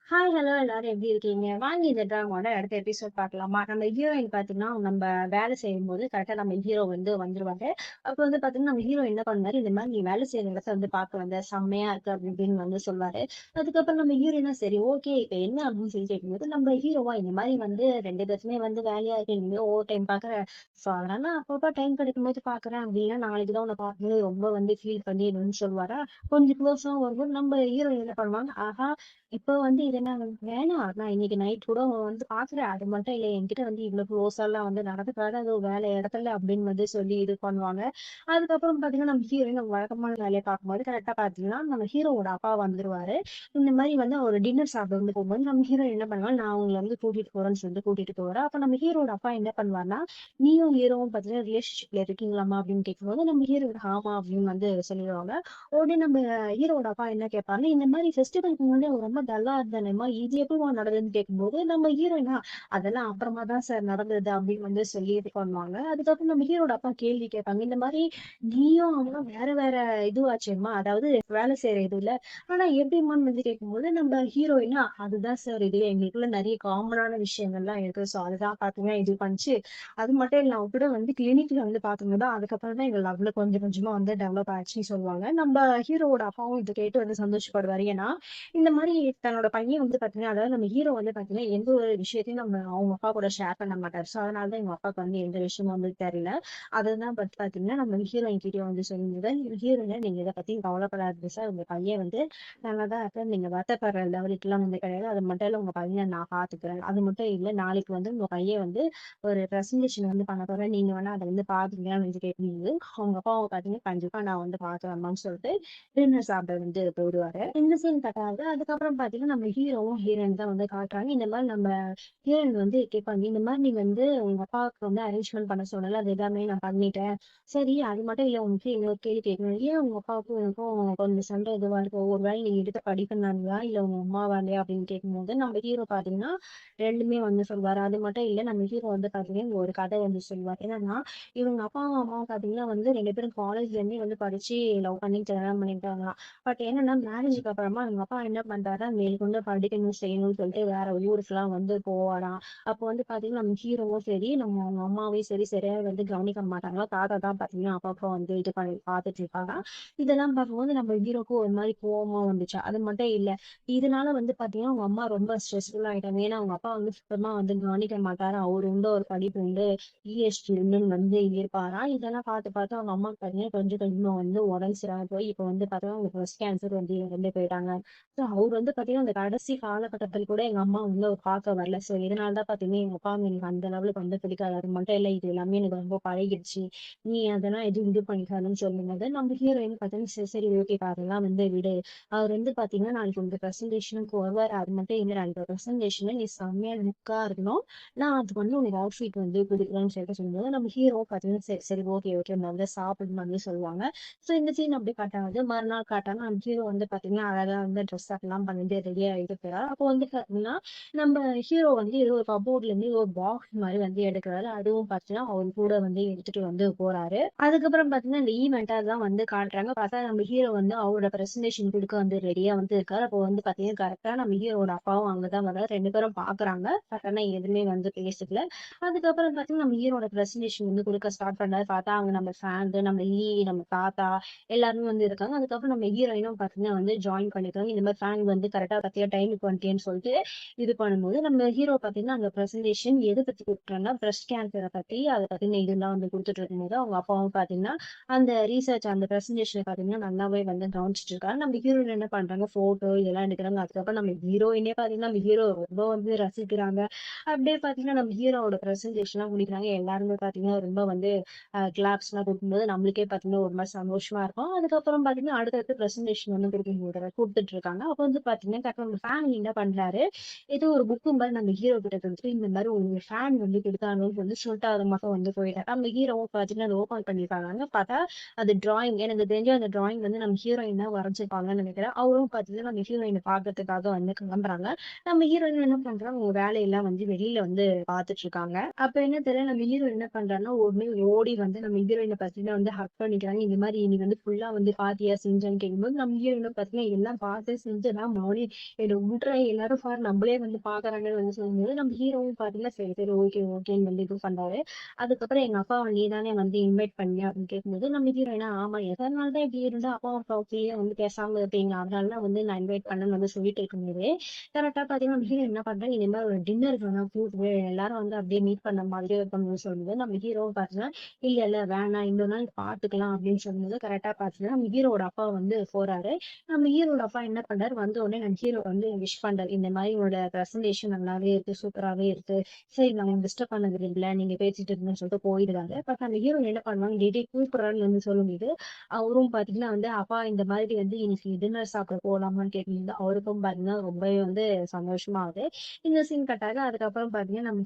Hi, hello எல்லாரும் எப்படி இருக்கீங்க? வாங்க இந்த ட்ராமாவோட அடுத்த எபிசோட் பார்க்கலாமா? நம்ம ஹீரோயின் பார்த்தீங்கன்னா, நம்ம வேலை செய்யும்போது கரெக்ட்டா நம்ம ஹீரோ வந்து வந்துருவாரு. அப்ப வந்து பார்த்தீங்கன்னா, நம்ம ஹீரோ என்ன பண்ணுவாரு, இந்த மாரி "நீ வேலை செய்ற இடத்த வந்து பார்க்க வந்த, செம்மையா இருக்கு" அப்படி இப்படின்னு வந்து சொல்வாரு. அதுக்கப்புறம் நம்ம ஹீரோயினும் சரி, ஓகே இப்ப என்ன அப்படின்னு சொல்லி கேட்கும்போது, நம்ம ஹீரோவா இந்த மாரி வந்து 2 பேருக்குமே வந்து வேலையா இருக்கு. நீ ஓவர் டைம் பார்க்குற. ஸோ அதனால நான் அப்பப்ப டைம் கிடைக்கும்போது பார்க்குறேன். அப்படின்னா நாளைக்கு தான் உன்ன பார்க்கணும் ரொம்ப வந்து ஃபீல் பண்ணிடுவேன்னு சொல்லுவாரா. கொஞ்சம் க்ளோஸா வரும்போது நம்ம ஹீரோயின் என்ன பண்ணுவாங்க, ஆஹா இப்போ வந்து இது என்ன வேணாம். நான் இன்னைக்கு நைட் கூட வந்து பாக்குறேன். அது மட்டும் இல்ல என்கிட்ட வந்து இவ்வளவு க்ளோஸாலாம் வந்து நடந்துக்காத அது வேலை இடத்துல அப்படின்னு வந்து சொல்லி இது பண்ணுவாங்க. அதுக்கப்புறம் பாத்தீங்கன்னா, நம்ம ஹீரோயின் நம்ம வழக்கமான வேலைய பார்க்கும்போது கரெக்ட்டா பாத்தீங்கன்னா, நம்ம ஹீரோவோட அப்பா வந்துருவாரு. இந்த மாரி வந்து ஒரு டின்னர் சாப்பிட வந்து போகும்போது, நம்ம ஹீரோ என்ன பண்ணுவாங்க, நான் உங்கள வந்து கூட்டிட்டு போறேன்னு சொல்லிட்டு கூட்டிட்டு போவாரு. அப்ப நம்ம ஹீரோட அப்பா என்ன பண்ணுவாருன்னா, நீயும் ஹீரோவும் பாத்தீங்கன்னா ரிலேஷன்ஷிப்ல இருக்கீங்களாம்மா? அப்படின்னு கேட்கும்போது, நம்ம ஹீரோ ஆமா அப்படின்னு வந்து சொல்லிடுவாங்க. உடனே நம்ம ஹீரோவோட அப்பா என்ன கேட்பாருன்னா, இந்த மாரி ஃபெஸ்டிவலுக்கு முன்னாடி அவ ரொம்ப டல்லா இருந்தானேம்மா, இது எப்படிம்மா நடந்ததுன்னு கேட்கும்போது, நம்ம ஹீரோயினா அதெல்லாம் அப்புறமா தான் சார் நடந்தது அப்படின்னு வந்து சொல்லி இது பண்ணுவாங்க. அதுக்கப்புறம் நம்ம ஹீரோட அப்பா கேள்வி கேட்பாங்க. இந்த மாரி நீயும் அவனும் வேற வேற இதுவாச்சேம்மா, அதாவது வேலை செய்ற இதுல. ஆனா எப்படிம்மான்னு வந்து கேட்கும்போது, நம்ம ஹீரோயினா அதுதான் சார் இது எங்களுக்குள்ள நெறைய காமனான விஷயங்கள்லாம் இருக்கு. ஸோ அதுதான் பார்த்தீங்கன்னா இது பண்ணுச்சு. அது மட்டும் இல்ல அவ கூட வந்து கிளினிக்ல வந்து பார்க்கும்போது, அதுக்கப்புறம் தான் எங்க லவ்ல கொஞ்சம் கொஞ்சமா வந்து டெவலப் ஆச்சுன்னு சொல்லுவாங்க. நம்ம ஹீரோவோட அப்பாவும் இத கேட்டு வந்து சந்தோஷப்படுவாரு. ஏன்னா, இந்த மாரி தன்னோட பையன் வந்து பார்த்தீங்கன்னா, அதாவது நம்ம ஹீரோ வந்து பார்த்தீங்கன்னா, எந்த ஒரு விஷயத்தையும் அவங்க அப்பா கூட ஷேர் பண்ண மாட்டாரு. ஸோ, அதனால தான் எங்க அப்பாவுக்கு வந்து எந்த விஷயமும் வந்து தெரியல. அதுதான் பார்த்தீங்கன்னா, நம்ம ஹீரோயின் கிட்டயும் வந்து சொல்லியிருந்தது. ஹீரோயின நீங்க இத பத்தி கவலைப்படாதீங்க சார். உங்க பையன் வந்து நல்லா தான் இருக்காரு. நீங்க வருத்தப்படுற லெவலுக்குலாம் வந்து கிடையாது. அது மட்டும் இல்ல உங்க பையன நான் பார்த்துக்கிறேன். அது மட்டும் இல்ல நாளைக்கு வந்து உங்க பையன் வந்து ஒரு பிரசன்டேஷன் வந்து பண்ண போறேன். நீங்க வேணா அத வந்து பாத்தீங்களான்னு வந்து கேட்கும்போது, அவங்க அப்பாவ பாத்தீங்கன்னா, கண்டிப்பா நான் வந்து பாக்குறேன்மான்னு சொல்லிட்டு, டின்னர் சாப்பிட வந்து போயிடுவாரு. இந்த சீன் கட் ஆகுது. அதுக்கப்புறம் பாத்தீங்கன்னா, நம்ம ஹீரோவும், ஹீரோயின் தான் வந்து காட்டுறாங்க. இந்த மாரி நம்ம ஹீரோயின் வந்து கேட்பாங்க. இந்த மாரி நீ வந்து உங்க அப்பாவுக்கு வந்து அரேஞ்ச்மென்ட் பண்ண சொன்னல, அது எல்லாமே நான் பண்ணிட்டேன். சரி, அது மட்டும் இல்ல உனக்கு இன்னொரு கேள்வி கேட்கணும். ஏன் உங்க அப்பாவுக்கும் உனக்கும் கொஞ்சம் சண்டை இதுவா இருக்கு? ஒரு வேளை நீ எடுத்த படிப்புனாலயா? இல்ல உங்க அம்மாவாலயா? அப்படின்னு கேட்கும்போது, நம்ம ஹீரோ பாத்தீங்கன்னா, 2மே வந்து சொல்வாரு. அது மட்டும் இல்ல நம்ம ஹீரோ வந்து பாத்தீங்கன்னா, இங்க ஒரு கதை வந்து சொல்லுவாரு. என்னன்னா, இவங்க அப்பாவும், அம்மாவும் பாத்தீங்கன்னா வந்து 2 பேரும் காலேஜ்லேருந்தே வந்து படிச்சு லவ் பண்ணி கல்யாணம் பண்ணிட்டாங்களாம். பட் என்னன்னா மேரேஜுக்கு அப்புறமா இவங்க அப்பா என்ன பண்றாருன்னா, மேற்கொண்டு படிக்கணும், செய்யணும்னு சொல்லிட்டு வேற ஊருக்குலாம் வந்து போவாராம். அப்போ வந்து பாத்தீங்கன்னா, நம்ம ஹீரோவும் சரி, நம்ம அவங்க அம்மாவையும் சரி, சரியா வந்து கவனிக்க மாட்டாங்களாம். தாத்தா தான் பாத்தீங்கன்னா, அப்பப்போ வந்து இது பண்ணி பாத்துட்டு இருப்பாங்க. இதெல்லாம் பார்க்கும்போது நம்ம ஹீரோக்கு ஒரு மாரி கோவமா வந்துச்சு. அது மட்டும் இல்ல. இதனால வந்து பாத்தீங்கன்னா, அவங்க அம்மா ரொம்ப ஸ்ட்ரெஸ்ஃபுல் ஆயிட்டாங்க. ஏன்னா, அவங்க அப்பா வந்து சுத்தமா வந்து கவனிக்க மாட்டாரு. அவரு உண்டு ஒரு படிப்பு உண்டு. ESG வந்து இருப்பாராம். இதெல்லாம் பார்த்து பார்த்து அவங்க அம்மாக்கு பாத்தீங்கன்னா, கொஞ்சம் கொஞ்சமா வந்து உடம்பு சரியில்லாம போய் இப்ப வந்து பாத்தீங்கன்னா, அவங்க பிரஸ்ட் கேன்சர் வந்து இறந்தே போயிட்டாங்க. ஸோ அவரு வந்து பாத்தீங்கன்னா, அந்த கடைசி காலகட்டத்தில் கூட எங்க அம்மா வந்து அவர பார்க்க வரல. ஸோ இதனால தான் பாத்தீங்கன்னா, எங்க அப்பாவ எனக்கு அந்த லெவலுக்கு வந்து பிடிக்காது. அது மட்டும் இல்ல, இது எல்லாமே எனக்கு ரொம்ப பழகிடுச்சு. நீ அதெல்லாம் எதுவும் இது பண்ணிக்காதன்னு சொல்லும்போது, நம்ம ஹீரோயின் பாத்தீங்கன்னா, சரி சரி ஓகேக்கா அதெல்லாம் வந்து விடு. அவர் வந்து பாத்தீங்கன்னா, நாளைக்கு உங்க பிரசன்டேஷனுக்கு வருவாரு. அது மட்டும் இல்ல, நாளைக்கு பிரசன்டேஷன்ல நீ செம்மையா லுக்கா இருக்கணும். நான் அதுக்கு வந்து உனக்கு அவுட்ஃபிட் வந்து குடுக்குறேன்னு சொல்லிட்டு சொல்லும்போது, நம்ம ஹீரோ பாத்தீங்கன்னா, சரி சரி ஓகே ஓகே வந்து சாப்பிடணும் வந்து சொல்லுவாங்க. ஸோ இந்த சீன் அப்படி கட் ஆகுது. மறுநாள் காட்டாம நம்ம ஹீரோ வந்து பாத்தீங்கன்னா, அழகா வந்து ட்ரெஸ் அப்லாம் பண்ணிட்டு ரெடி ஆயிட்டு போறாரு. அப்போ வந்து பாத்தீங்கன்னா, நம்ம ஹீரோ வந்து ஏதோ ஒரு கப்போர்ட்ல இருந்து ஏதோ ஒரு பாக்ஸ் மாரி வந்து எடுக்குறாரு. அதுவும் பாத்தீங்கன்னா, அவர் கூட வந்து எடுத்துட்டு வந்து போறாரு. அதுக்கப்புறம் பாத்தீங்கன்னா, இந்த ஈவென்ட்டா தான் வந்து காட்டுறாங்க. பார்த்தா நம்ம ஹீரோ வந்து அவரோட பிரசன்டேஷன் குடுக்க வந்து ரெடியா வந்து இருக்காரு. அப்போ வந்து பாத்தீங்கன்னா, கரெக்ட்டா நம்ம ஹீரோவோட அப்பாவும் அங்க தான் வர்றாரு. 2 பேரும் பாக்குறாங்க. பட் ஆனா எதுவுமே வந்து பேசிக்கல. அதுக்கப்புறம் பாத்தீங்கன்னா, நம்ம ஹீரோட பிரசன்டேஷன் வந்து குடுக்க ஸ்டார்ட் பண்ணாரு. பார்த்தா அங்க நம்ம ஃபேண்டு, நம்ம நம்ம தாத்தா எல்லாருமே வந்து இருக்காங்க. அதுக்கப்புறம் நம்ம ஹீரோயினும் பாத்தீங்கன்னா வந்து ஜாயின் பண்ணிருக்காங்க. இந்த மாரி ஃபேன் வந்து கரெக்ட்டா பாத்தியா டைமுக்கு வந்துட்டியேன்னு சொல்லிட்டு இது பண்ணும்போது, நம்ம ஹீரோ பாத்தீங்கன்னா, அங்க பிரசன்டேஷன் எத பத்தி குடுக்குறாங்கன்னா, பிரஸ்ட் கேன்சர பத்தி, அத பத்தின இதெல்லாம் வந்து குடுத்துட்டு இருக்கும்போது, அவங்க அப்பாவும் பாத்தீங்கன்னா, அந்த ரிசர்ச் அந்த பிரசன்டேஷன பாத்தீங்கன்னா, நல்லாவே வந்து கவனிச்சுட்டு இருக்காரு. நம்ம ஹீரோயின் என்ன பண்றாங்க, ஃபோட்டோ இதெல்லாம் எடுக்குறாங்க. அதுக்கப்புறம் நம்ம ஹீரோயினே பாத்தீங்கன்னா, நம்ம ஹீரோ ரொம்ப வந்து ரசிக்கிறாங்க. அப்படியே பாத்தீங்கன்னா, நம்ம ஹீரோவோட பிரசன்டேஷன்லாம் முடிக்கிறாங்க. எல்லாருமே பாத்தீங்கன்னா, ரொம்ப வந்து கிளாப்ஸ்லாம் குடுக்கும்போது, நம்மளுக்கே பாத்தீங்கன்னா, ஒரு மாரி சந்தோஷமா இருக்கும். அதுக்கப்புறம் பாத்தீங்கன்னா, அடுத்தடுத்து பிரசன்டேஷன் வந்து குடுத்துட்டு இருக்காங்க. அப்ப வந்து பாத்தீங்கன்னா, டக்குனு நம்ம ஃபேன் என்ன பண்றாரு, ஏதோ ஒரு புக்கு மாரி நம்ம ஹீரோ கிட்ட குடுத்துட்டு, இந்த மாரி உங்க ஃபேன் வந்து குடுத்தாங்கன்னு வந்து சொல்லிட்டு அத மட்டும் வந்து போயிட்டாரு. நம்ம ஹீரோவும் பாத்தீங்கன்னா, அத ஓப்பன் பண்ணிருக்காங்க. பார்த்தா அது டிராயிங். எனக்கு தெரிஞ்சு அந்த டிராயிங் வந்து நம்ம ஹீரோயின் தான் வரைஞ்சிருப்பாங்கன்னு நெனைக்கிறேன். அவரும் பாத்தீங்கன்னா, நம்ம ஹீரோயின பாக்கறதுக்காக வந்து கிளம்புறாங்க. நம்ம ஹீரோயின் என்ன பண்றாங்க, அவங்க வேலையெல்லாம் வந்து வெளியில வந்து பாத்துட்டு இருக்காங்க. அப்ப என்ன தெரியல நம்ம ஹீரோ என்ன பண்றாருன்னா, உடனே ஓடி வந்து நம்ம ஹீரோயின பாத்தீங்கன்னா வந்து ஹக் பண்ணிக்கிறாங்க. இந்த மாரி நீ வந்து ஃபுல்லா வந்து பாத்தியா செஞ்சேன்னு கேட்கும்போது, நம்ம ஹீரோயின பாத்தீங்கன்னா, எல்லாம் பாத்து செஞ்சேன்னா மறுபடியும் உண்ற எல்லாரும் நம்மளே வந்து பாக்குறாங்கன்னு வந்து சொல்லும்போது நம்ம ஹீரோவும் பாத்தீங்கன்னா சரி சரி ஓகே ஓகேன்னு வந்து இது பண்றாரு. அதுக்கப்புறம் எங்க அப்பா நீ தானே வந்து இன்வைட் பண்ணி அப்படின்னு கேட்கும்போது நம்ம ஹீரோயினா ஆமா எதனால தான் இப்படி இருந்தா அப்பா அப்பாவுக்குள்ளேயே வந்து பேசாம இருப்பீங்களா அதனால தான் வந்து நான் இன்வைட் பண்ணேன்னு வந்து சொல்லிட்டு இருக்கும்போது கரெக்டா பாத்தீங்கன்னா நம்ம ஹீரோ என்ன பண்றேன் இந்த மாதிரி ஒரு டின்னருக்கு வேணா கூப்பிட்டு எல்லாரும் வந்து அப்படியே மீட் பண்ண மாதிரியே இருக்கணும்னு சொல்லும்போது நம்ம ஹீரோவும் பாத்தீங்கன்னா இல்ல இல்ல வேணாம் இன்னொரு நாள் பாத்துக்கலாம் அப்படின்னு சொல்லும்போது கரெக்டா பாத்தீங்கன்னா நம்ம ஹீரோட அப்பா வந்து போறாரு. நம்ம ஹீரோட அப்பா என்ன பண்றாரு வந்த உடனே நம்ம ஹீரோ வந்து விஷ் பண்றாரு இந்த மாதிரி உங்களோட பிரசன்டேஷன் நல்லாவே இருக்கு சூப்பராவே இருக்கு. சரி நாங்க டிஸ்டர்ப் பண்ணது இல்லை நீங்க பேசிட்டு இருந்தேன்னு சொல்லிட்டு போயிடுறாங்க. பட் அந்த ஹீரோ என்ன பண்ணுவாங்க டெய்லி கூப்பிடுறான்னு வந்து சொல்லும்போது அவரும் பாத்தீங்கன்னா வந்து அப்பா இந்த மாதிரி வந்து இன்னைக்கு டின்னர் சாப்பிட போலாமான்னு கேட்கும்போது அவருக்கும் பாத்தீங்கன்னா ரொம்பவே வந்து சந்தோஷமா ஆகுது. இந்த சீன் கட்டாக அதுக்கப்புறம் பாத்தீங்கன்னா நம்ம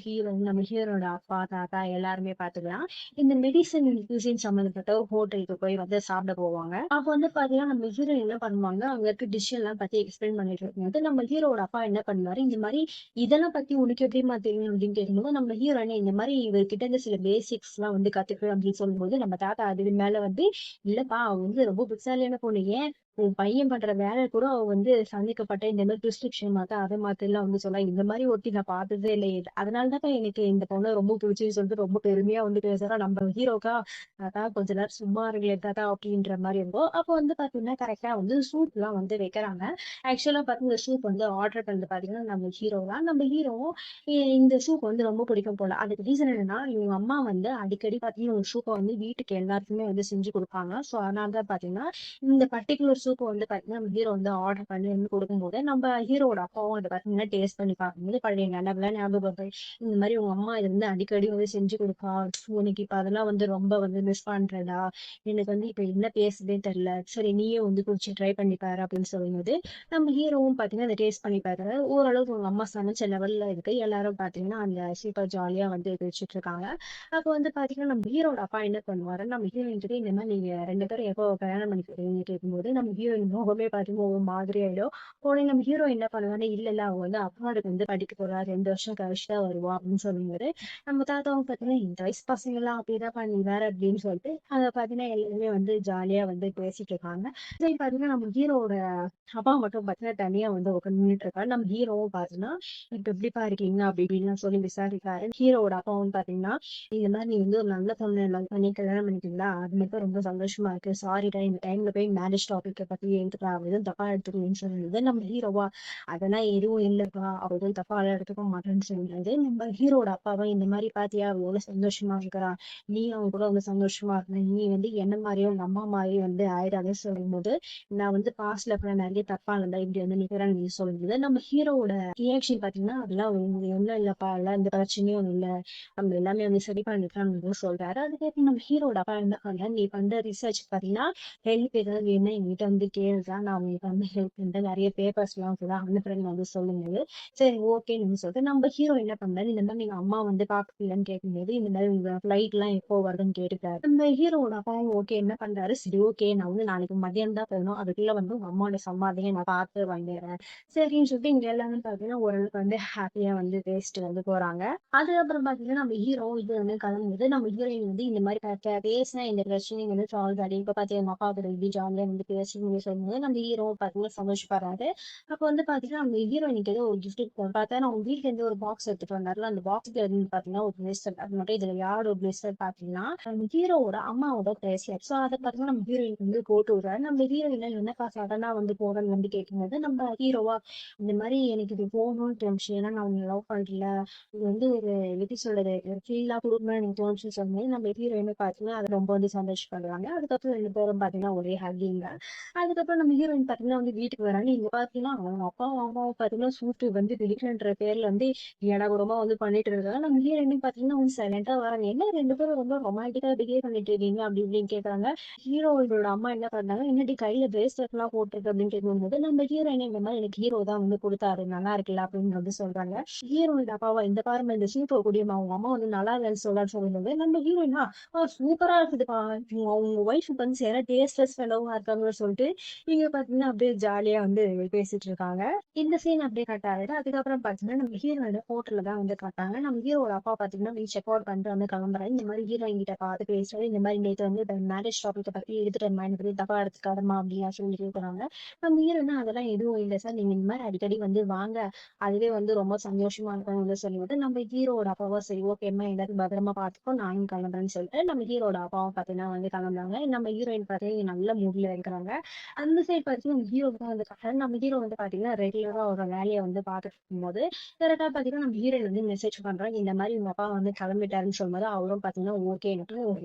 ஹீரோ நம்ம ஹீரோட அப்பா தாத்தா எல்லாருமே பாத்துக்கலாம் இந்த மெடிசன் யூசிங் சம்மந்தப்பட்ட ஒரு ஹோட்டலுக்கு போய் வந்து சாப்பிட போவாங்க. அப்ப வந்து பாத்தீங்கன்னா நம்ம ஹீரோ என்ன பண்ணுவாங்க அங்க இருக்க டிஷ் எல்லாம் பத்தி எக்ஸ்பிளைன் பண்ணிட்டு இருக்கும்போது நம்ம ஹீரோட அப்பா என்ன பண்ணுவாரு இந்த மாதிரி இதெல்லாம் பத்தி உனக்கு எப்படிமா தெரியும் அப்படின்னு கேட்கும்போது நம்ம ஹீரோயினே இந்த மாதிரி இவர்கிட்ட இருந்து சில பேசிக்ஸ் எல்லாம் வந்து கத்துக்கிறோம் அப்படின்னு சொல்லும்போது நம்ம தாத்தா அது மேல வந்து இல்லப்பா அவ வந்து ரொம்ப புத்திசாலியான பொண்ணு ஏன் உன் பையன் பண்ற வேலை கூட அவ வந்து சந்திக்கப்பட்ட இந்த மாதிரி பிரிஸ்கிரிப்ஷன் மாத்த அதை மாத்த எல்லாம் வந்து சொல்ல இந்த மாதிரி ஒட்டி நான் பார்த்ததே இல்லை அதனாலதான் எனக்கு இந்த பொண்ணை ரொம்ப பிடிச்சுன்னு சொல்லிட்டு ரொம்ப பெருமையா வந்து பேசுறா நம்ம ஹீரோக்கா தாத்தா கொஞ்ச நேரம் சும்மா இருங்களே தாத்தா அப்படின்ற மாதிரி இருக்கும். அப்போ வந்து பாத்தீங்கன்னா கரெக்டா வந்து சூப் எல்லாம் வந்து வைக்கிறாங்க. ஆக்சுவலா பாத்தீங்கன்னா இந்த சூப் வந்து ஆர்டர் பண்ணது பாத்தீங்கன்னா நம்ம ஹீரோ தான். நம்ம ஹீரோ இந்த சூப் வந்து ரொம்ப பிடிக்கும் போல. அதுக்கு ரீசன் என்னன்னா, இவங்க அம்மா வந்து அடிக்கடி பாத்தீங்கன்னா ஒரு சூப்ப வந்து வீட்டுக்கு எல்லாருக்குமே வந்து செஞ்சு குடுப்பாங்க. சோ அதனாலதான் பாத்தீங்கன்னா, இந்த பர்ட்டிகுலர் சூப்ப வந்து பாத்தீங்கன்னா, நம்ம ஹீரோ வந்து ஆர்டர் பண்ணி வந்து குடுக்கும்போது, நம்ம ஹீரோவோட அப்பாவும் அத பாத்தீங்கன்னா டேஸ்ட் பண்ணி பார்க்கும்போது பழைய நினைவெல்லாம் ஞாபகம் வருது. இந்த மாரி உங்க அம்மா இது வந்து அடிக்கடி வந்து செஞ்சு குடுப்பா. உனக்கு இப்ப அதெல்லாம் வந்து ரொம்ப வந்து மிஸ் பண்றேன்டா. எனக்கு வந்து இப்ப என்ன பேசுறதுன்னே தெரியல. சரி நீயே வந்து கொஞ்சம் ட்ரை பண்ணி பாரு அப்படின்னு சொல்லும்போது, நம்ம ஹீரோவும் பாத்தீங்கன்னா அத டேஸ்ட் பண்ணி பார்க்குறாரு. ஓரளவுக்கு உங்க அம்மா சமைச்ச லெவல்ல இருக்கு. எல்லாரும் பாத்தீங்கன்னா அந்த சூப்பர் ஜாலியா வந்து வச்சுட்டு இருக்காங்க. அப்ப வந்து பாத்தீங்கன்னா நம்ம ஹீரோட அப்பா என்ன பண்ணுவாரு நம்ம ஹீரோயின் கிட்ட இந்த மாதிரி நீங்க 2 பேரும் எப்போ கல்யாணம் பண்ணிக்கிறீங்கன்னு கேட்கும்போது நம்ம ஹீரோயின் முகமே பாத்தீங்கன்னா ஒரு மாதிரி ஆயிடும். உடனே நம்ம ஹீரோ என்ன பண்ணுவாரு இல்ல இல்ல அவங்க வந்து அப்பாவுக்கு வந்து படிக்க போறா 2 வருஷம் கழிச்சு தான் வருவா அப்படின்னு சொல்லும்போது நம்ம தாத்தாவும் பாத்தீங்கன்னா இந்த வயசு பசங்க எல்லாம் அப்படிதான் பண்ணி வேற அப்படின்னு சொல்லிட்டு அத பாத்தீங்கன்னா எல்லாருமே வந்து ஜாலியா வந்து பேசிட்டு இருக்காங்க. சரி பாத்தீங்கன்னா நம்ம ஹீரோட அப்பா மட்டும் பாத்தீங்கன்னா தனியா வந்து உட்காந்து நின்னுட்டு இருக்காரு. நம்ம ஹீரோவும் பாத்தீங்கன்னா இப்ப எப்படிப்பா இருக்கீங்க அப்படி இப்படின்னு சொல்லி விசாரிக்காரு. ஹீரோவோட அப்பாவும் பாத்தீங்கன்னா இந்த மாதிரி நீ வந்து ஒரு நல்ல பொண்ணு லவ் பண்ணி கல்யாணம் பண்ணிட்டீங்களா அது மட்டும் ரொம்ப சந்தோஷமா இருக்கு சாரிடா இந்த டைம்ல போய் மேரேஜ் டாபிக்க பத்தி எடுத்துக்கலாம் எதுவும் தப்பா எடுத்துக்கணும்னு சொல்லுது நம்ம ஹீரோவா அதெல்லாம் எதுவும் இல்லப்பா அவ எதுவும் தப்பா எடுத்துக்க மாட்டேன்னு சொல்லிடுறது நம்ம ஹீரோட அப்பாவை இந்த மாதிரி பாத்தியா அவ எவ்வளவு சந்தோஷமா இருக்கிறா நீ அவங்க கூட வந்து சந்தோஷமா இருக்க நீ வந்து என்ன மாதிரியும் உங்க அம்மா மாதிரியும் வந்து ஆயிடாதுன்னு சொல்லும்போது நான் வந்து பாஸ்ட்ல கூட நிறைய தப்பா இருந்தா இப்படி வந்து நிக்கிறேன்னு நீ சொல்லும்போது நம்ம ஹீரோவோட ரியாக்ஷன் பாத்தீங்கன்னா அதெல்லாம் ஒண்ணும் இல்லப்பா எல்லாம் இந்த பிரச்சனையும் ஒண்ணும் இல்ல நம்ம எல்லாமே வந்து சரி பண்ணிக்கலாம்னு சொல்றாரு. அதுக்கப்புறம் நம்ம ஹீரோட அப்பா என்ன பண்றாரு நீ பண்ற ரிசர்ச் பாத்தீங்கன்னா ஹெல்ப் ஏதாவது வேணும்னா என்கிட்ட வந்து கேளுதான் நான் உங்களுக்கு வந்து ஹெல்ப் பண்றேன் நிறைய பேப்பர்ஸ் எல்லாம் கூட அனுப்புறேன்னு வந்து சொல்லும்போது சரி ஓகேன்னு சொல்லிட்டு நம்ம ஹீரோ என்ன பண்றாரு இந்த மாதிரி நீங்க அம்மா வந்து பாக்கலன்னு கேட்கும்போது இந்த மாதிரி உங்க ஃபிளைட் எல்லாம் எப்போ வருதுன்னு கேட்டுட்டாரு. நம்ம ஹீரோட அப்பாவும் ஓகே என்ன பண்றாரு சரி ஓகே நான் வந்து நாளைக்கு மதியம் தான் போகணும் அதுக்குள்ள வந்து உங்க அம்மாவோட சமாதியை நான் பார்த்து வாங்கிடுறேன் சரின்னு சொல்லிட்டு இங்க எல்லாமே பாத்தீங்கன்னா ஓரளவுக்கு வந்து ஹாப்பியா வந்து பேசிட்டு வந்து போறாங்க. அதுக்கப்புறம் பாத்தீங்கன்னா நம்ம ஹீரோ இது வந்து கிளம்பும்போது நம்ம ஹீரோயின் வந்து இந்த மாதிரி பேசினா இந்த பிரச்சனை வந்து சால்வ் ஆகி இப்ப பாத்தீங்கன்னா எங்க அப்பா கூட இப்படி ஜாலியா வந்து பேசி சொல்லும்போது நம்ம ஹீரோ பாத்தீங்கன்னா சந்தோஷப்படுறாரு. அப்ப வந்து பாத்தீங்கன்னா நம்ம ஹீரோயினுக்கு ஏதோ ஒரு கிஃப்ட் பார்த்தா அவங்க வீட்டுல இருந்து ஒரு பாக்ஸ் எடுத்துட்டு வந்தாருல அந்த பாக்ஸ்ல இருந்து பாத்தீங்கன்னா ஒரு பிரேஸ்லெட் அது மட்டும் இதுல யாரோட பிரேஸ்லெட் பாத்தீங்கன்னா நம்ம ஹீரோவோட அம்மாவோட பிரேஸ்லெட் சோ அதை பாத்தீங்கன்னா நம்ம ஹீரோயின் வந்து போட்டு விடுறாரு. நம்ம ஹீரோயின் என்னப்பா சடனா வந்து போறேன்னு வந்து கேட்கும்போது நம்ம ஹீரோவா இந்த மாதிரி எனக்கு இது போகணும்னு தோணுச்சு ஏன்னா நான் உங்களை லவ் பண்ணல இது வந்து ஒரு எப்படி சொல்றது ஃபீலா கொடுக்கணும்னு எனக்கு தோணுச்சுன்னு சொன்னேன் நம்ம ஹீரோயினை பாத்தீங்கன்னா அது ரொம்ப வந்து சந்தோஷப்படுறாங்க. அதுக்கப்புறம் 2 பேரும் பாத்தீங்கன்னா ஒரே ஹக்கிங்க. அதுக்கப்புறம் நம்ம ஹீரோயின் பாத்தீங்கன்னா வந்து வீட்டுக்கு வராங்க. இங்க பாத்தீங்கன்னா அவங்க அப்பாவும் அம்மாவும் பாத்தீங்கன்னா சூட்டு வந்து திடீர்ன்ற பேர்ல வந்து ஏடாகூடமா வந்து பண்ணிட்டு இருக்காங்க. நம்ம ஹீரோயினும் பாத்தீங்கன்னா வந்து சைலண்டா வராங்க என்ன 2 பேரும் ரொம்ப ரொமான்டிக்கா பிஹேவ் பண்ணிட்டு இருக்கீங்க அப்படி இப்படின்னு கேட்கறாங்க. ஹீரோயினோட அம்மா என்ன பண்ணாங்க என்னடி கையில பிரேஸ்லெட் எல்லாம் போட்டிருக்கு அப்படின்னு கேட்கும்போது நம்ம ஹீரோயின் இந்த மாதிரி எனக்கு ஹீரோ தான் வந்து கொடுத்தாரு நல்லா இருக்குல்ல அப்படின்னு வந்து சொல்றாங்க. ஹீரோயின் அப்பாவா இந்த பாருங்க இந்த சூப்பர் குடியுமா அவங்க அம்மா வந்து நல்லா இல்லைன்னு சொல்லும்போது நம்ம ஹீரோயினா சூப்பரா இருக்குதுப்பா அவங்க ஒய்ஃபுக்கு வந்து சேர டேஸ்ட்லெஸ் ஃபெலோவா இருக்காங்கன்னு சொல்லிட்டு சொல்லிட்டு இங்க பாத்தீங்கன்னா அப்படியே ஜாலியா வந்து பேசிட்டு இருக்காங்க. இந்த சீன் அப்படியே கட் ஆகுது. அதுக்கப்புறம் பாத்தீங்கன்னா நம்ம ஹீரோட ஹோட்டல்ல தான் வந்து காட்டாங்க. நம்ம ஹீரோட அப்பா பாத்தீங்கன்னா போய் செக் அவுட் பண்ணிட்டு வந்து கிளம்புறாரு. இந்த மாதிரி ஹீரோயின் கிட்ட பார்த்து பேசுறாரு. இந்த மாதிரி நேத்து வந்து மேரேஜ் டாபிக் பத்தி எடுத்துட்டு எனக்கு பத்தி தப்பா எடுத்துக்காதமா அப்படின்னா சொல்லி கேட்கறாங்க. நம்ம ஹீரோனா அதெல்லாம் எதுவும் இல்லை சார், நீங்க இந்த மாதிரி அடிக்கடி வந்து வாங்க, அதுவே வந்து ரொம்ப சந்தோஷமா இருக்கும்னு வந்து சொல்லிவிட்டு நம்ம ஹீரோட அப்பாவா சரி ஓகேம்மா எல்லாரும் பத்திரமா பார்த்துக்கோ நானும் கிளம்புறேன்னு சொல்லிட்டு நம்ம ஹீரோட அப்பாவும் பாத்தீங்கன்னா வந்து கிளம்புறாங்க. நம்ம ஹீரோயின் பார்த்தீங்கன்னா நல்ல மூட்ல இருக்கிறாங்க. அந்த சைடு பார்த்தீங்கன்னா நம்ம ஹீரோக்கு தான் வந்து காட்டுறாரு. நம்ம ஹீரோ வந்து பாத்தீங்கன்னா ரெகுலரா ஒரு வேலையை வந்து பார்த்துட்டு இருக்கும்போது கரெக்டா பாத்தீங்கன்னா நம்ம ஹீரோயின் வந்து மெசேஜ் பண்றாங்க. இந்த மாதிரி உங்க அப்பா வந்து கிளம்பிட்டாருன்னு சொல்லும்போது அவரும் பாத்தீங்கன்னா ஓகேன்ட்டு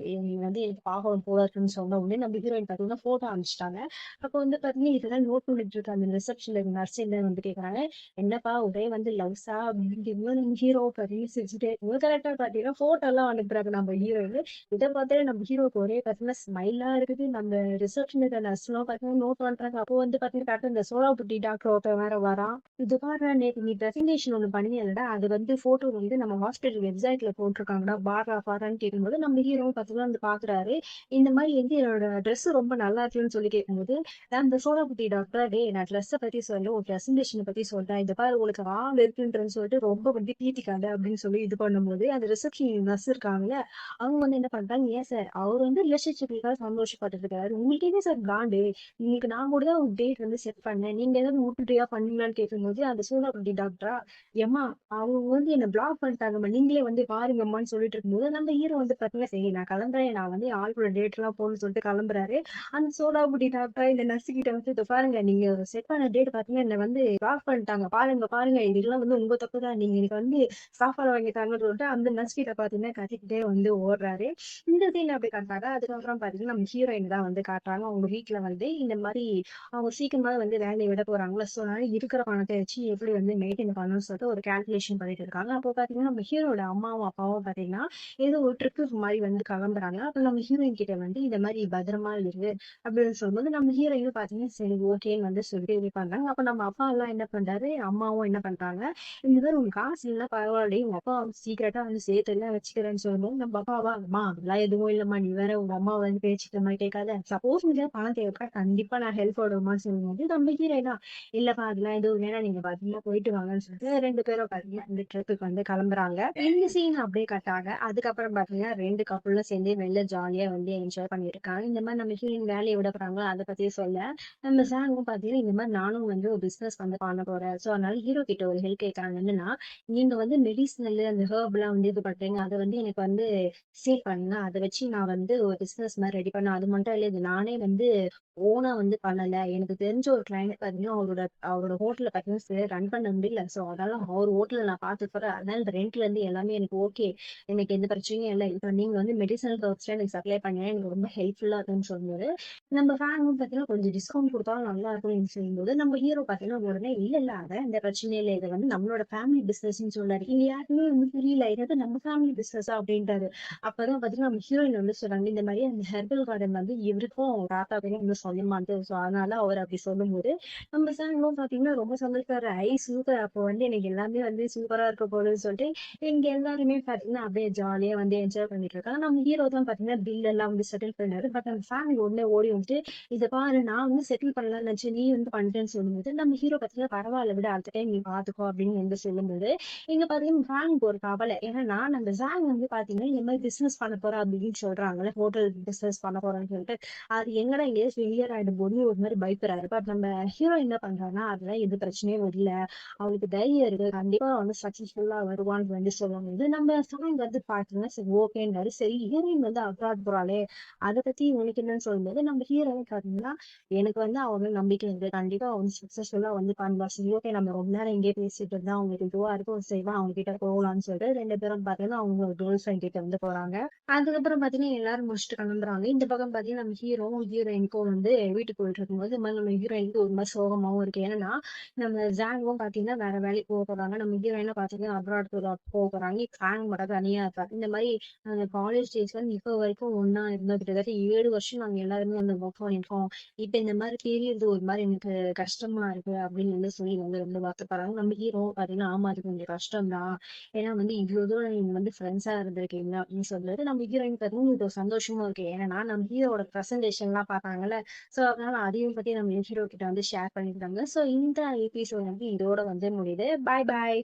நீ வந்து எனக்கு பார்க்கணும் போல இருக்குன்னு சொன்ன உடனே நம்ம ஹீரோயின் பாத்தீங்கன்னா போட்டோ அனுப்பிச்சிட்டாங்க. அப்ப வந்து பாத்தீங்கன்னா இதெல்லாம் நோட் பண்ணிட்டு இருக்க அந்த ரிசப்ஷன்ல நர்ஸ் என்ன வந்து கேக்குறாங்க, என்னப்பா ஒரே வந்து லவ்ஸா அப்படின்னு ஹீரோ பாத்தீங்கன்னா சிரிச்சுட்டே இருக்கும்போது கரெக்டா பாத்தீங்கன்னா போட்டோ எல்லாம் அனுப்புறாங்க நம்ம ஹீரோயின். இதை பார்த்தாலே நம்ம ஹீரோக்கு ஒரே பாத்தீங்கன்னா ஸ்மைலா இருக்குது. நம்ம ரிசப்ஷன் இருக்க நர்ஸ் எல்லாம் பாத்தீங்கன்னா நோட் பண்றாங்க. அப்போ வந்து பாத்தீங்கன்னா கரெக்டா இந்த சோலா புட்டி டாக்டர் ஒருத்தர் வேற வரான். இது பாரு நேத்து நீ பிரசன்டேஷன் ஒண்ணு பண்ணியல்லடா, அது வந்து போட்டோ வந்து நம்ம ஹாஸ்பிட்டல் வெப்சைட்ல போட்டிருக்காங்கடா, பாரா பாரான்னு கேட்கும்போது நம்ம ஹீரோ பாத்தீங்கன்னா வந்து பாக்குறாரு. இந்த மாதிரி வந்து என்னோட ட்ரெஸ் ரொம்ப நல்லா இருக்குன்னு சொல்லி கேட்கும்போது அந்த சோழாபுத்தி டாக்டர் டேய் நான் ட்ரெஸ்ஸை பத்தி சொல்ல ஒரு பிரசன்டேஷனை பத்தி சொல்றேன், இந்த பாரு உங்களுக்கு ஆள் இருக்குன்றன்னு சொல்லிட்டு ரொம்ப வந்து பீத்திக்காங்க அப்படின்னு சொல்லி இது பண்ணும்போது அந்த ரிசப்ஷன் நர்ஸ் இருக்காங்கல்ல, அவங்க வந்து என்ன பண்றாங்க, ஏன் சார் அவர் வந்து ரிலேஷன்ஷிப்காக சந்தோஷப்பட்டு இருக்காரு, உங்களுக்கு என்ன சார் காண்டு, இன்னைக்கு நான் கூட தான் ஒரு டேட் வந்து செட் பண்ணேன், நீங்க ஏதாவது விட்டுட்டியா பண்ணீங்களான்னு கேட்கும்போது அந்த சோழாபுத்தி டாக்டரா ஏமா அவங்க வந்து என்ன பிளாக் பண்ணிட்டாங்கம்மா நீங்களே வந்து பாருங்கம்மான்னு சொல்லிட்டு இருக்கும்போது நம்ம ஹீரோ வந்து பாத்தீங்கன்னா சரி நான் கிளம்புறேன், நான் வந்து ஆள் கூட டேட் எல்லாம் போகணும்னு சொல்லிட்டு கிளம்புறாரு. அந்த சோடா புட்டி டாக்டர் இந்த நர்ஸ் கிட்ட வந்து இதை பாருங்க நீங்க செட் பண்ண டேட் பாத்தீங்கன்னா என்ன வந்து பிளாக் பண்ணிட்டாங்க, பாருங்க பாருங்க இதெல்லாம் வந்து உங்க தப்பு தான், நீங்க எனக்கு வந்து சாப்பாடு வாங்கி தாங்கன்னு சொல்லிட்டு அந்த நர்ஸ் கிட்ட பாத்தீங்கன்னா கத்திக்கிட்டே வந்து ஓடுறாரு. இந்த சீன் அப்படி காட்டுறாங்க. அதுக்கப்புறம் பாத்தீங்கன்னா நம்ம ஹீரோயின் தான் வந்து காட்டுறாங்க. அவங்க வீட்டுல வந்து இந்த மாதிரி அவங்க சீக்கிரமா வந்து வேலையை விட போறாங்களா, சோ அதனால இருக்கிற பணத்தை வச்சு எப்படி வந்து மெயின்டைன் பண்ணணும்னு சொல்லிட்டு ஒரு கால்குலேஷன் பண்ணிட்டு இருக்காங்க. அப்போ பாத்தீங்கன்னா நம்ம ஹீரோட அம்மாவும் அப்பாவும் பாத்தீங்கன்னா ஏதோ ஒரு ட்ரிப்பு மாதிரி வந்து கிளம்புறாங்க. அப்ப நம்ம ஹீரோயின் கிட்ட வந்து இந்த மாதிரி பத்திரமா இருக்கு அப்படின்னு சொல்லும்போது நம்ம ஹீரோயும் பாத்தீங்கன்னா சரி ஓகேன்னு வந்து சொல்லிட்டு இது பண்றாங்க. அப்ப நம்ம அப்பா எல்லாம் என்ன பண்றாரு, அம்மாவும் என்ன பண்றாங்க, இந்த மாதிரி உங்க காசு இல்லைன்னா பரவாயில்ல உங்க அப்பா வந்து சீக்கிரட்டா வந்து சேர்த்து எல்லாம் வச்சுக்கிறேன்னு சொல்லும்போது நம்ம அப்பாவா அம்மா அதெல்லாம் எதுவும் இல்லம்மா, நீ வேற உங்க அம்மா வந்து பேச்சுக்கிற மாதிரி கேட்காத, சப்போஸ் நீங்க பணம் தேவைப்பா கண்டிப்பா நான் ஹெல்ப் பண்ணுமா சொல்லும்போது நம்ம ஹீரோயினா இல்லப்பா அதெல்லாம் எதுவும் இல்லைன்னா நீங்க பாத்தீங்கன்னா போயிட்டு வாங்கன்னு சொல்லிட்டு ரெண்டு பேரும் பாத்தீங்கன்னா இந்த ட்ரிப்புக்கு வந்து கிளம்புறாங்க. இந்த சீன் அப்படியே கட் ஆக அதுக்கப்புறம் பாத்தீங்கன்னா ரெண்டு கப்பலும் சேர்ந்து வெளில ஜாலியா வந்து என்ஜாய் பண்ணிருக்காங்க. இந்த மாதிரி நம்ம ஹீரோயின் வேலையை விட போறாங்களோ அதை பத்தி சொல்ல நம்ம சாங்கும் பாத்தீங்கன்னா இந்த மாதிரி நானும் வந்து ஒரு பிசினஸ் வந்து பண்ண போறேன், சோ அதனால ஹீரோ கிட்ட ஒரு ஹெல்ப் கேட்கறாங்க. என்னன்னா நீங்க வந்து மெடிசனல் அந்த ஹெர்ப் எல்லாம் வந்து இது பண்றீங்க, அதை வந்து எனக்கு வந்து சேல் பண்ணுங்க, அதை வச்சு நான் வந்து ஒரு பிசினஸ் மாதிரி ரெடி பண்ணேன். அது மட்டும் இல்ல இது நானே வந்து ஓனா வந்து பண்ணல, எனக்கு தெரிஞ்ச ஒரு கிளைண்ட் பாத்தீங்கன்னா அவரோட அவரோட ஹோட்டல்ல பாத்தீங்கன்னா ரன் பண்ண முடியல, சோ அதனால அவர் ஹோட்டல்ல நான் பாத்துட்டு போறேன், அதனால இந்த ரெண்ட்ல இருந்து எல்லாமே எனக்கு ஓகே, எனக்கு எந்த பிரச்சனையும் இல்லை, இப்ப நீங்க வந்து மெடிசனல் ஹெர்ப்ஸ்ல எனக்கு சப்ளை பண்ணீங்க எனக்கு ரொம்ப ஹெல்ப்ஃபுல்லா இருக்குன்னு சொல்லும்போது நம்ம ஃபேனும் பாத்தீங்கன்னா கொஞ்சம் டிஸ்கவுண்ட் கொடுத்தாலும் நல்லா இருக்கும்னு சொல்லும்போது நம்ம ஹீரோ பாத்தீங்கன்னா உடனே இல்ல இல்ல அதான் இந்த பிரச்சனையே இல்லை, இது வந்து நம்மளோட ஃபேமிலி பிசினஸ்ன்னு சொல்றாரு. இங்க யாருக்குமே வந்து புரியல இது நம்ம ஃபேமிலி பிசினஸா அப்படின்றாரு. அப்பதான் பாத்தீங்கன்னா நம்ம ஹீரோயின் வந்து சொல்றாங்க இந்த மாதிரி அந்த ஹெர்பல் கார்டன் வந்து இவருக்கும் தாத்தாவுக்கும் வந்து சொல்ல மாட்டேன், சோ அதனால அவர் அப்படி சொல்லும்போது நம்ம சாங்களும் பாத்தீங்கன்னா ரொம்ப சந்தோஷப்படுற ஐ சூப்பர் அப்போ வந்து எனக்கு எல்லாமே வந்து சூப்பரா இருக்க போகுதுன்னு சொல்லிட்டு இங்க எல்லாருமே பாத்தீங்கன்னா அப்படியே ஜாலியா வந்து என்ஜாய் பண்ணிட்டு இருக்காங்க. நம்ம ஹீரோ தான் பாத்தீங்கன்னா பில் எல்லாம் வந்து செட்டில் பண்ணாரு. பட் அந்த ஃபேமிலி உடனே ஓடி வந்துட்டு இதை பாரு நான் வந்து செட்டில் பண்ணலாம்னு நினைச்சு நீ வந்து பண்ணிட்டேன்னு சொல்லும்போது நம்ம ஹீரோ பாத்தீங்கன்னா பரவாயில்ல விட அடுத்த டைம் நீ பாத்துக்கோ அப்படின்னு வந்து சொல்லும்போது இங்க பாத்தீங்கன்னா ஃபேனுக்கு ஒரு கவலை, ஏன்னா நம்ம ஜாங் வந்து பாத்தீங்கன்னா இந்த மாதிரி பிசினஸ் பண்ண போறோம் அப்படின்னு சொல்றாங்கல்ல, ஹோட்டல் பிசினஸ் பண்ண போறோம்னு சொல்லிட்டு அது எங்கடா எங்கேயாவது ஃபெயிலியர் ஆயிடும் போது ஒரு மாதிரி பயப்படுறாரு. பட் நம்ம ஹீரோ என்ன பண்றாங்கன்னா அதெல்லாம் எது பிரச்சனையும் இல்ல, அவளுக்கு தைரியம் இருக்கு, கண்டிப்பா வந்து சக்சஸ்ஃபுல்லா வருவான்னு வந்து சொல்லும்போது நம்ம சாங் வந்து பாத்தீங்கன்னா சரி ஓகேன்றாரு. சரி ஹீரோயின் வந்து அப்ராட் போறாளே அதை பத்தி உனக்கு என்னன்னு சொல்லும்போது நம்ம ஹீரோவே பாத்தீங்கன்னா எனக்கு வந்து அவங்க நம்பிக்கை இருக்கு, கண்டிப்பா அவங்க சக்சஸ்ஃபுல்லா வந்து பண்ணுவா, சரி ஓகே நம்ம ரொம்ப நேரம் இங்கே பேசிட்டு இருந்தா அவங்களுக்கு இதுவா இருக்கும் செய்வா அவங்க கிட்ட போகலாம்னு சொல்லிட்டு ரெண்டு பேரும் பாத்தீங்கன்னா அவங்க கேர்ள் ஃப்ரெண்ட் கிட்ட வந்து போறாங்க. அதுக்கப்புறம் பாத்தீங்கன்னா எல்லாரும் முடிச்சுட்டு கிளம்புறாங்க. இந்த பக்கம் பாத்தீங்கன்னா நம்ம ஹீரோயினுக்கும் வந்து வீட்டுக்கு போயிட்டு இருக்கும்போது இந்த மாதிரி நம்ம ஹீரோயினுக்கு ஒரு மாதிரி சோகமாவும் இருக்கு. ஏன்னா நம்ம ஜாங்கும் பாத்தீங்கன்னா வேற வேலைக்கு போக போறாங்க, நம்ம ஹீரோயினும் பாத்தீங்கன்னா அப்ராட் போக போறாங்க. ஜாங் மட்டும் தனியா இருப்பாரு. இந்த மாதிரி அந்த காலேஜ் டேஸ்ல இருந்து இப்ப வரைக்கும் ஒண்ணா இருந்தோம், கிட்டத்தட்ட 7 வருஷம் நாங்க எல்லாருமே வந்து ஒர்க் பண்ணிருக்கோம், இப்ப இந்த மாதிரி தெரியறது ஒரு மாதிரி எனக்கு கஷ்டமா இருக்கு அப்படின்னு வந்து சொல்லி வந்து ரொம்ப வருத்தப்படுறாங்க. நம்ம ஹீரோ பாத்தீங்கன்னா ஆமா அது கொஞ்சம் கஷ்டம் தான், ஏன்னா வந்து இவ்வளவு தூரம் நீங்க வந்து ஃப்ரெண்ட்ஸா இருந்திருக்கீங்க அப்படின்னு சொல்லிட்டு நம்ம ஹீரோயின் பாத்தீங்கன்னா இது ஒரு சந்தோஷமா இருக்கு. ஏன்னா நம்ம ஹீரோட பிரசன்டேஷன் எல்லாம் பாத்தாங்கல்ல, சோ அதனால அதையும் பத்தி நம்ம ஹீரோ கிட்ட வந்து ஷேர் பண்ணிருக்காங்க. சோ இந்த எபிசோட் வந்து இதோட வந்து முடியுது. பாய் பாய்.